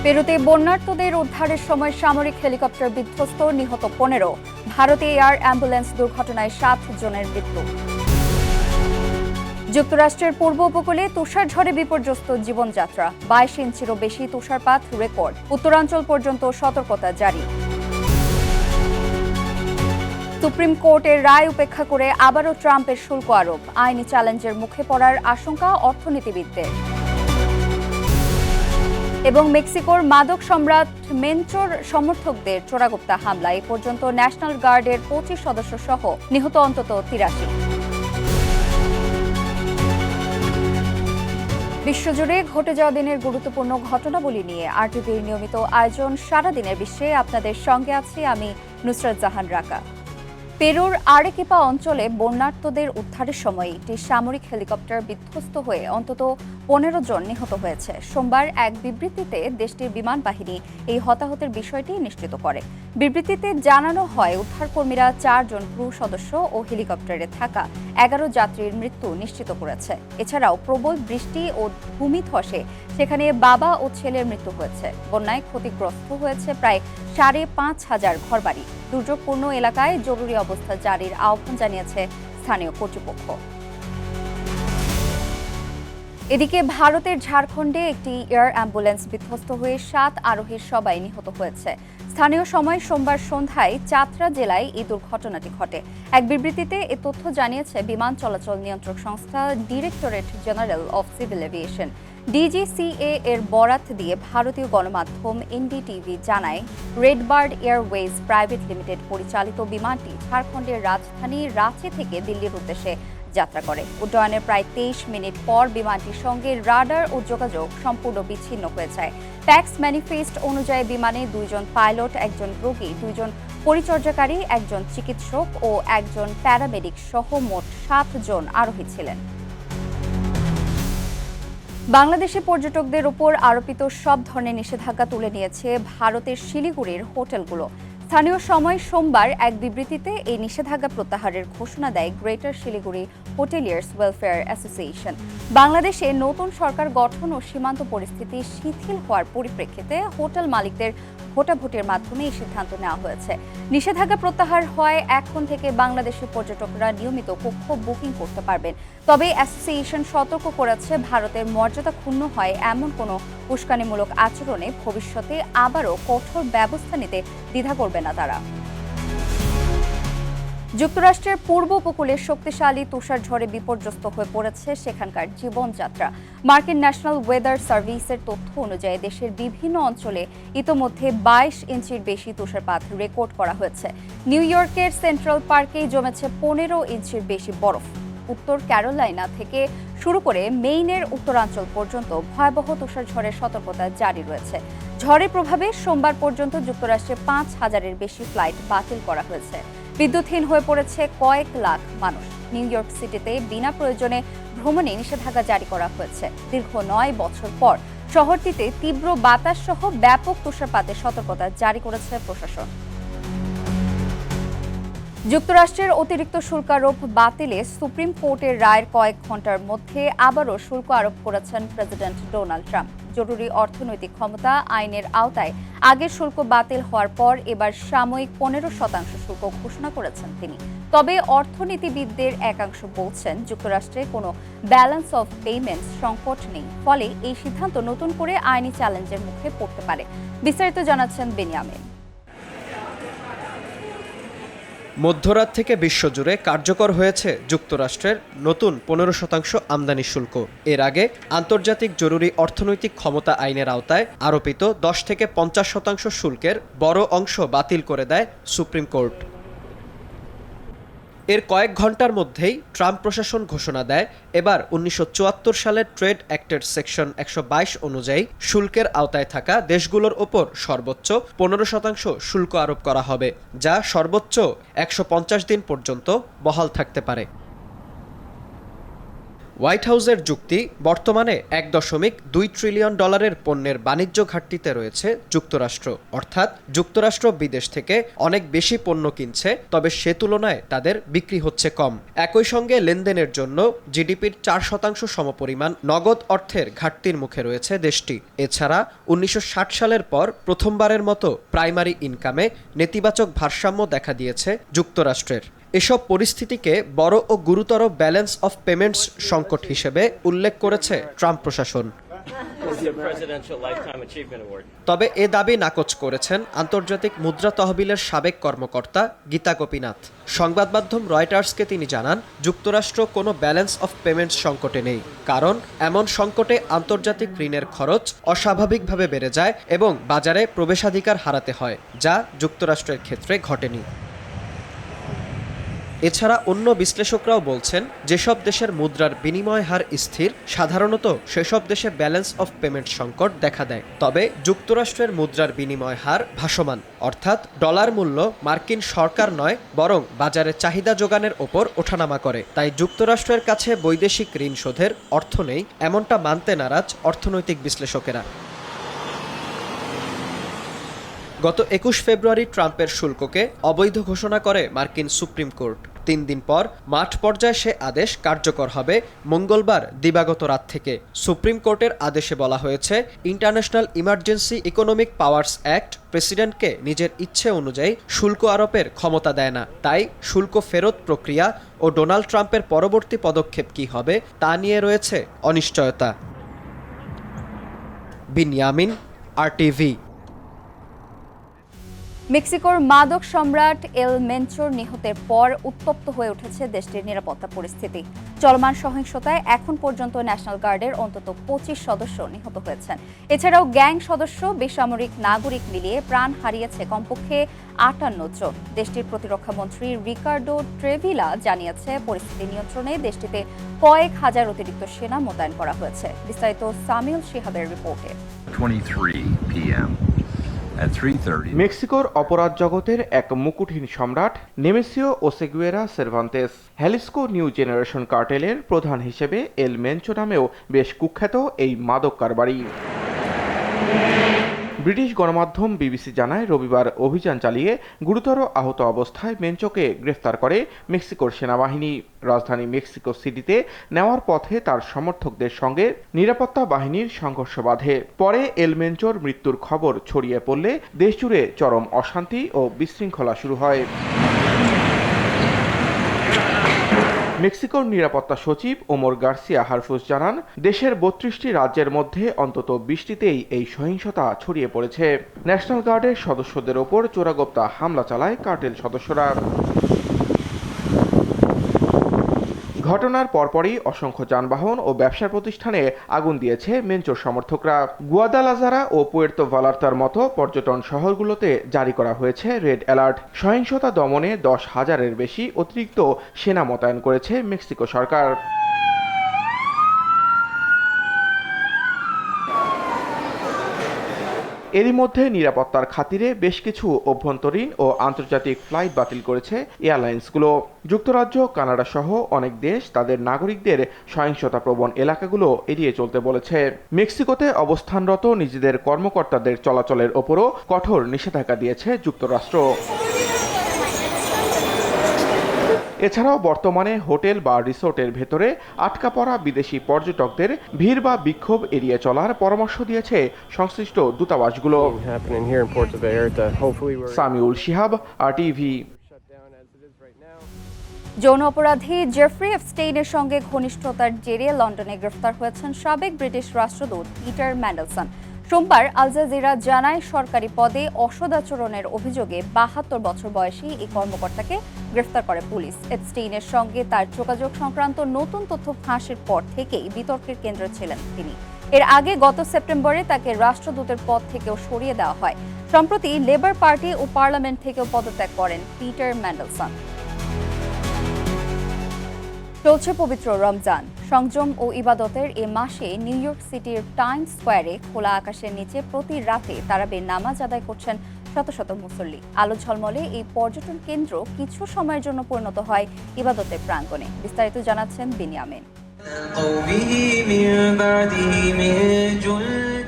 পেরুতে বন্যার্তদের উদ্ধারের সময় সামরিক হেলিকপ্টার বিধ্বস্ত, নিহত 15। ভারতে এয়ার অ্যাম্বুলেন্স দুর্ঘটনায় 7 জনের মৃত্যু। যুক্তরাষ্ট্রের পূর্ব উপকূলে তুষারঝড়ে বিপর্যস্ত জীবনযাত্রা, 22 ইঞ্চিরও বেশি তুষারপাত রেকর্ড। উত্তরাঞ্চল পর্যন্ত সতর্কতা জারি। সুপ্রিম কোর্টের রায় উপেক্ষা করে আবারও ট্রাম্পের শুল্ক আরোপ, আইনি চ্যালেঞ্জের মুখে পড়ার আশঙ্কা অর্থনীতিবিদদের। এবং মেক্সিকোর মাদক সম্রাট মেনচোর সমর্থকদের চোরাগোপ্তা হামলা, এ পর্যন্ত ন্যাশনাল গার্ডের 25 সদস্য সহ নিহত অন্তত 83। বিশ্বজুড়ে ঘটে যাওয়া দিনের গুরুত্বপূর্ণ ঘটনাবলী নিয়ে আরটিভির নিয়মিত আয়োজন সারাদিনের বিশ্বে আপনাদের সঙ্গে আছি আমি নুসরাত জাহান রাকা। পেরুর আরেকিপা অঞ্চলে বন্যার্তদের উদ্ধারের সময় একটি সামরিক হেলিকপ্টার বিধ্বস্ত হয়ে অন্তত 15 জন নিহত হয়েছে। সোমবার এক বিবৃতিতে দেশটির বিমান বাহিনী এই হতাহতের বিষয়টি নিশ্চিত করে। বিবৃতিতে জানানো হয়, উদ্ধারকর্মীরা 4 জন ক্রু সদস্য ও হেলিকপ্টারে থাকা 11 যাত্রীর মৃত্যু নিশ্চিত করেছে। এছাড়াও প্রবল বৃষ্টি ও ভূমিধসে সেখানে বাবা ও ছেলের মৃত্যু হয়েছে। বন্যায় ক্ষতিগ্রস্ত হয়েছে প্রায় 5,500 ঘরবাড়ি। দুর্যোগপূর্ণ এলাকায় জরুরি অবস্থা জারির আহ্বান জানিয়েছে স্থানীয় কর্তৃপক্ষ। এদিকে ভারতের ঝাড়খণ্ডে একটি এয়ার অ্যাম্বুলেন্স বিধ্বস্ত হয়ে 7 আরোহীর সবাই নিহত হয়েছে। স্থানীয় সময় সোমবার সন্ধ্যায় চাতরা জেলায় এই দুর্ঘটনাটি ঘটে। এক বিবৃতিতে এ তথ্য জানিয়েছে বিমান চলাচল নিয়ন্ত্রক সংস্থা directorate general of civil aviation. DGCA এর বরাত দিয়ে ভারতীয় গণমাধ্যম এনডিটিভি জানায়, রেডবার্ড এয়ারওয়েজ প্রাইভেট লিমিটেড পরিচালিত বিমানটি ঝাড়খণ্ডের রাজধানী রাঁচি থেকে দিল্লির উদ্দেশ্যে যাত্রা করে। উড্ডয়নের প্রায় 23 মিনিট পর বিমানটির সঙ্গে রাডার ও যোগাযোগ সম্পূর্ণ বিচ্ছিন্ন হয়ে যায়। ট্যাক্স ম্যানিফেস্ট অনুযায়ী বিমানে 2 জন পাইলট, 1 জন রোগী, 2 জন পরিচর্যাকারী, 1 জন চিকিৎসক ও 1 জন প্যারামেডিক সহ মোট 7 জন আরোহী ছিলেন। বাংলাদেশি পর্যটকদের উপর আরোপিত সব ধরনের নিষেধাজ্ঞা তুলে নিয়েছে ভারতের শিলিগুড়ির হোটেলগুলো। স্থানীয় সময় সোমবার এক বিবৃতিতে এই নিষেধাজ্ঞা প্রত্যাহারের ঘোষণা দেয় greater Siliguri hoteliers welfare association. বাংলাদেশে নতুন সরকার গঠন ও সীমান্ত পরিস্থিতি শিথিল হওয়ার পরিপ্রেক্ষিতে হোটেল মালিকদের ভোটাভুটির মাধ্যমে এই সিদ্ধান্ত নেওয়া হয়েছে। নিষেধাজ্ঞা প্রত্যাহার হয় এখন থেকে বাংলাদেশি পর্যটকরা নিয়মিত কক্ষ বুকিং করতে পারবেন। তবে অ্যাসোসিয়েশন সতর্ক করেছে, ভারতের মর্যাদা ক্ষুণ্ণ হয় এমন কোনো উস্কানিমূলক আচরণে ভবিষ্যতে আবারও কঠোর ব্যবস্থা নিতে দ্বিধা করবে না তারা। যুক্তরাষ্ট্রের পূর্ব উপকূলে শক্তিশালী তুষারঝড়ে বিপর্যস্ত হয়ে পড়েছে সেখানকার জীবনযাত্রা। মার্কিন ন্যাশনাল ওয়েদার সার্ভিসের তথ্য অনুযায়ী দেশের বিভিন্ন অঞ্চলে ইতোমধ্যে 22 ইঞ্চির বেশি তুষারপাত রেকর্ড করা হয়েছে। নিউ ইয়র্কের সেন্ট্রাল পার্কেই জমেছে 15 ইঞ্চির বেশি বরফ। উত্তর ক্যারোলাইনা থেকে শুরু করে মেইনের উত্তরাঞ্চল পর্যন্ত ভয়াবহ তুষারঝড়ের সতর্কতা জারি রয়েছে। ঝড়ের প্রভাবে সোমবার পর্যন্ত যুক্তরাষ্ট্রে 5,000-এর বেশি ফ্লাইট বাতিল করা হয়েছে। বিদ্যুৎহীন হয়ে পড়েছে কয়েক লাখ মানুষ। নিউ ইয়র্ক সিটিতে বিনা প্রয়োজনে ভ্রমণে নিষেধাজ্ঞা জারি করা হয়েছে। দীর্ঘ 9 বছর পর শহরটিতে তীব্র বাতাস সহ ব্যাপক তুষারপাতের সতর্কতা জারি করেছে প্রশাসন। যুক্তরাষ্ট্রের অতিরিক্ত শুল্ক আরোপ বাতিলে সুপ্রিম কোর্টের রায়ের কয়েক ঘন্টার মধ্যে আবারও শুল্ক আরোপ করেছেন প্রেসিডেন্ট ডোনাল্ড ট্রাম্প। জরুরি অর্থনৈতিক ক্ষমতা আইনের আওতায় আগের শুল্ক বাতিল হওয়ার পর এবার সাময়িক 15% শুল্ক ঘোষণা করেছেন তিনি। তবে অর্থনীতিবিদদের একাংশ বলছেন, যুক্তরাষ্ট্রে কোনো ব্যালেন্স অফ পেমেন্টস সংকট নেই, ফলে এই সিদ্ধান্ত নতুন করে আইনি চ্যালেঞ্জের মুখে পড়তে পারে। বিস্তারিত জানাচ্ছেন বেনিয়ামিন। মধ্যরাত থেকে বিশ্বজুড়ে কার্যকর হয়েছে যুক্তরাষ্ট্রের নতুন 15% আমদানি শুল্ক। এর আগে আন্তর্জাতিক জরুরি অর্থনৈতিক ক্ষমতা আইনের আওতায় আরোপিত 10 থেকে 50% শুল্কের বড় অংশ বাতিল করে দেয় সুপ্রিম কোর্ট। এর কয়েক ঘন্টার মধ্যেই ট্রাম্প প্রশাসন ঘোষণা দেয়, এবার 1974 সালের ট্রেড অ্যাক্টের সেকশন 122 অনুযায়ী শুল্কের আওতায় থাকা দেশগুলোর ওপর সর্বোচ্চ 15% শুল্ক আরোপ করা হবে, যা সর্বোচ্চ 150 দিন পর্যন্ত বহাল থাকতে পারে। হোয়াইট হাউসের যুক্তি, বর্তমানে $1.2 ট্রিলিয়ন পণ্যের বাণিজ্য ঘাটতিতে রয়েছে যুক্তরাষ্ট্র। অর্থাৎ যুক্তরাষ্ট্র বিদেশ থেকে অনেক বেশি পণ্য কিনছে, তবে সে তুলনায় তাদের বিক্রি হচ্ছে কম। একই সঙ্গে লেনদেনের জন্য জিডিপির 4% সমপরিমাণ নগদ অর্থের ঘাটতির মুখে রয়েছে দেশটি। এছাড়া 1960 সালের পর প্রথমবারের মতো প্রাইমারি ইনকামে নেতিবাচক ভারসাম্য দেখা দিয়েছে যুক্তরাষ্ট্রের। এসব পরিস্থিতিকে বড় ও গুরুতর ব্যালেন্স অফ পেমেন্টস সংকট হিসেবে উল্লেখ করেছে ট্রাম্প প্রশাসন। তবে এ দাবি নাকচ করেছেন আন্তর্জাতিক মুদ্রা তহবিলের সাবেক কর্মকর্তা গীতা গোপীনাথ। সংবাদ মাধ্যম রয়টার্সকে তিনি জানান, যুক্তরাষ্ট্র কোনো ব্যালেন্স অফ পেমেন্টস সংকটে নেই, কারণ এমন সংকটে আন্তর্জাতিক ঋণের খরচ অস্বাভাবিকভাবে বেড়ে যায় এবং বাজারে প্রবেশাধিকার হারাতে হয়, যা যুক্তরাষ্ট্রের ক্ষেত্রে ঘটেনি। এছাড়া অন্য বিশ্লেষকরাও বলছেন, যেসব দেশের মুদ্রার বিনিময় হার স্থির, সাধারণত সেসব দেশে ব্যালেন্স অফ পেমেন্ট সংকট দেখা দেয়। তবে যুক্তরাষ্ট্রের মুদ্রার বিনিময় হার ভাসমান, অর্থাৎ ডলার মূল্য মার্কিন সরকার নয়, বরং বাজারে চাহিদা যোগানের ওপর ওঠানামা করে। তাই যুক্তরাষ্ট্রের কাছে বৈদেশিক ঋণ শোধের অর্থ নেই, এমনটা মানতে নারাজ অর্থনৈতিক বিশ্লেষকেরা। গত 21 ফেব্রুয়ারি ট্রাম্পের শুল্ককে অবৈধ ঘোষণা করে মার্কিন সুপ্রিম কোর্ট। 3 দিন পর মাঠ পর্যায়ে সে আদেশ কার্যকর হবে মঙ্গলবার দিবাগত রাত থেকে। সুপ্রিম কোর্টের আদেশে বলা হয়েছে, international emergency economic powers act প্রেসিডেন্টকে নিজের ইচ্ছে অনুযায়ী শুল্ক আরোপের ক্ষমতা দেয় না। তাই শুল্ক ফেরত প্রক্রিয়া ও ডোনাল্ড ট্রাম্পের পরবর্তী পদক্ষেপ কী হবে তা নিয়ে রয়েছে অনিশ্চয়তা। বিনিয়ামিন, RTV। মেক্সিকোর মাদক সম্রাট এল মেনচোর নিহতের পর উত্তপ্ত হয়ে উঠেছে দেশটির নিরাপত্তা পরিস্থিতি। চলমান সহিংসতায় এখন পর্যন্ত ন্যাশনাল গার্ডের অন্তত 25 সদস্য নিহত হয়েছেন। এছাড়াও গ্যাং সদস্য, বেসামরিক নাগরিক মিলিয়ে প্রাণ হারিয়েছে কমপক্ষে 58 জন। দেশটির প্রতিরক্ষা মন্ত্রী রিকার্ডো ট্রেভিলা জানিয়েছে, পরিস্থিতি নিয়ন্ত্রণে দেশটিতে কয়েক হাজার অতিরিক্ত সেনা মোতায়েন করা হয়েছে। বিস্তারিত সামিউল শিহাবের রিপোর্টে। 23 p.m. মেক্সিকোর অপরাধ জগতের এক মুকুটহীন সম্রাট নেমেসিও ওসেগুয়েরা সেরভান্তেস হ্যালিস্কো নিউ জেনারেশন কার্টেলের প্রধান হিসেবে এল মেনচো নামেও বেশ কুখ্যাত এই মাদক কারবারি। ব্রিটিশ গণমাধ্যম বিবিসি জানায়, রবিবার অভিযান চালিয়ে গুরুতর আহত অবস্থায় মেনচোকে গ্রেফতার করে মেক্সিকোর সেনাবাহিনী। রাজধানী মেক্সিকো সিটিতে নেওয়ার পথে তার সমর্থকদের সঙ্গে নিরাপত্তা বাহিনীর সংঘর্ষ বাধে। পরে এল মেনচোর মৃত্যুর খবর ছড়িয়ে পড়লে দেশজুড়ে চরম অশান্তি ও বিশৃঙ্খলা শুরু হয়। মেক্সিকোর নিরাপত্তা সচিব ওমর গার্সিয়া হারফুস জানান, দেশের 32টি রাজ্যের মধ্যে অন্তত 20টিতেই এই সহিংসতা ছড়িয়ে পড়েছে। ন্যাশনাল গার্ডের সদস্যদের ওপর চোরাগোপ্তা হামলা চালায় কার্টেল সদস্যরা। ঘটনার পরপরই অসংখ্য যানবাহন ও ব্যবসা প্রতিষ্ঠানে আগুন দিয়েছে মেনচোর সমর্থকরা। গুয়াদালাজারা ও পুয়ের্তো ভালার্তার মতো পর্যটন শহরগুলোতে জারি করা হয়েছে রেড অ্যালার্ট। সহিংসতা দমনে 10,000-এর বেশি অতিরিক্ত সেনা মোতায়েন করেছে মেক্সিকো সরকার। এরই মধ্যে নিরাপত্তার খাতিরে বেশ কিছু অভ্যন্তরীণ ও আন্তর্জাতিক ফ্লাইট বাতিল করেছে এয়ারলাইন্সগুলো। যুক্তরাজ্য, কানাডা সহ অনেক দেশ তাদের নাগরিকদের সহিংসতাপ্রবণ এলাকাগুলো এড়িয়ে চলতে বলেছে। মেক্সিকোতে অবস্থানরত নিজেদের কর্মকর্তাদের চলাচলের ওপরও কঠোর নিষেধাজ্ঞা দিয়েছে যুক্তরাষ্ট্র। এছাড়াও বর্তমানে হোটেল বা রিসোর্টের ভেতরে আটকা পড়া বিদেশি পর্যটকদের ভিড় বা বিক্ষোভ এড়িয়ে চলার পরামর্শ দিয়েছে সংশ্লিষ্ট দূতাবাসগুলো। সামিউল শিহাব, RTV। যৌন অপরাধী জেফ্রি এপস্টেইনের সঙ্গে ঘনিষ্ঠতার জেরে লন্ডনে গ্রেফতার হয়েছেন সাবেক ব্রিটিশ রাষ্ট্রদূত পিটার ম্যান্ডেলসন। সোমবার আল জাজিরা জানায়, সরকারি পদে অসদাচরণের অভিযোগে 72 বছর বয়সী এই কর্মকর্তাকে গ্রেফতার করে পুলিশ। এপস্টেইনের সঙ্গে তার যোগাযোগ সংক্রান্ত নতুন তথ্য ফাঁসের পর থেকেই বিতর্কের কেন্দ্রে ছিলেন তিনি। এর আগে গত সেপ্টেম্বরে তাকে রাষ্ট্রদূতের পদ থেকেও সরিয়ে দেওয়া হয়। সম্প্রতি লেবার পার্টি ও পার্লামেন্ট থেকেও পদত্যাগ করেন পিটার ম্যান্ডেলসন। চলছে পবিত্র রমজান। সংযম ও ইবাদতের এ মাসে নিউ ইয়র্ক সিটির টাইমস স্কোয়ারে খোলা আকাশের নিচে প্রতি রাতে তারাবির নামাজ আদায় করছেন শত শত মুসল্লি। আলো ঝলমলে এই পর্যটন কেন্দ্র কিছু সময়ের জন্য পরিণত হয় ইবাদতের প্রাঙ্গণে। বিস্তারিত জানাচ্ছেন বিনিয়ামিন।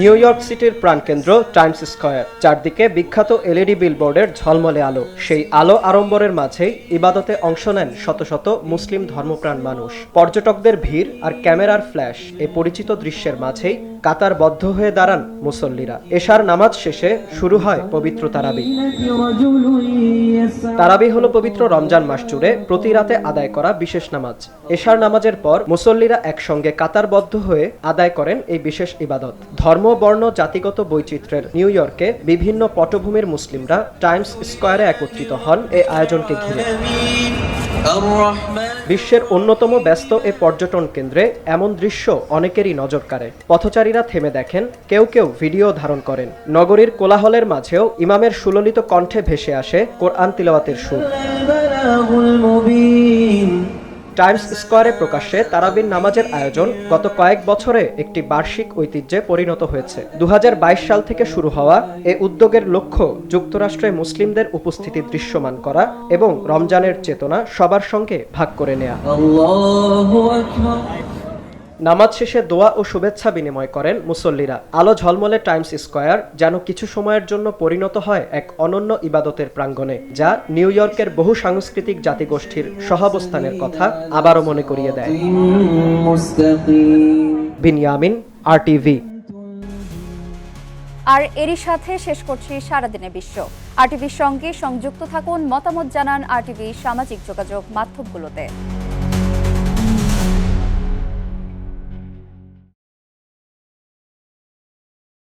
নিউ ইয়র্ক সিটির প্রাণকেন্দ্র টাইমস স্কয়ার, চারদিকে বিখ্যাত এলইডি বিলবোর্ডের ঝলমলে আলো। সেই আলো আড়ম্বরের মাঝেই ইবাদতে অংশ নেন শত শত মুসলিম ধর্মপ্রাণ মানুষ। পর্যটকদের ভিড় আর ক্যামেরার ফ্ল্যাশ, এ পরিচিত দৃশ্যের মাঝেই কাতারবদ্ধ হয়ে দাঁড়ান মুসল্লিরা। এশার নামাজ শেষে শুরু হয় পবিত্র তারাবি। তারাবি হলো পবিত্র রমজান মাস জুড়ে প্রতি রাতে আদায় করা বিশেষ নামাজ। এশার নামাজের পর মুসল্লিরা একসঙ্গে কাতারবদ্ধ হয়ে আদায় করেন এই বিশেষ ইবাদত। ধর্ম, বর্ণ, জাতিগত বৈচিত্র্যের নিউ ইয়র্কে বিভিন্ন পটভূমির মুসলিমরা টাইমস স্কয়ারে একত্রিত হন এই আয়োজনকে ঘিরে। বিশ্বের অন্যতম ব্যস্ত এ পর্যটন কেন্দ্রে এমন দৃশ্য অনেকেরই নজর কাড়ে। পথচারীরা থেমে দেখেন, কেউ কেউ ভিডিও ধারণ করেন। নগরীর কোলাহলের মাঝেও ইমামের সুললিত কণ্ঠে ভেসে আসে কোরআন তিলাওয়াতের সুর। টাইমস স্কয়ারে প্রকাশ্যে তারাবির নামাজের আয়োজন গত কয়েক বছরে একটি বার্ষিক ঐতিহ্যে পরিণত হয়েছে। 2022 সাল থেকে শুরু হওয়া এ উদ্যোগের লক্ষ্য যুক্তরাষ্ট্রে মুসলিমদের উপস্থিতি দৃশ্যমান করা এবং রমজানের চেতনা সবার সঙ্গে ভাগ করে নেয়া। নামাজ শেষে দোয়া ও শুভেচ্ছা বিনিময় করেন মুসল্লিরা। আলো ঝলমলে টাইমস স্কয়ার যেন কিছু সময়ের জন্য পরিণত হয় এক অনন্য ইবাদতের প্রাঙ্গণে, যা নিউ ইয়র্কের বহু সাংস্কৃতিক জাতিগোষ্ঠীর সহাবস্থানের কথা আবারও মনে করিয়ে দেয়। বিনিয়ামিন, RTV। আর এরই সাথে শেষ করছি সারাদিনের বিশ্ব। RTVর সঙ্গে সংযুক্ত থাকুন, মতামত জানান RTV সামাজিক যোগাযোগ মাধ্যমগুলোতে।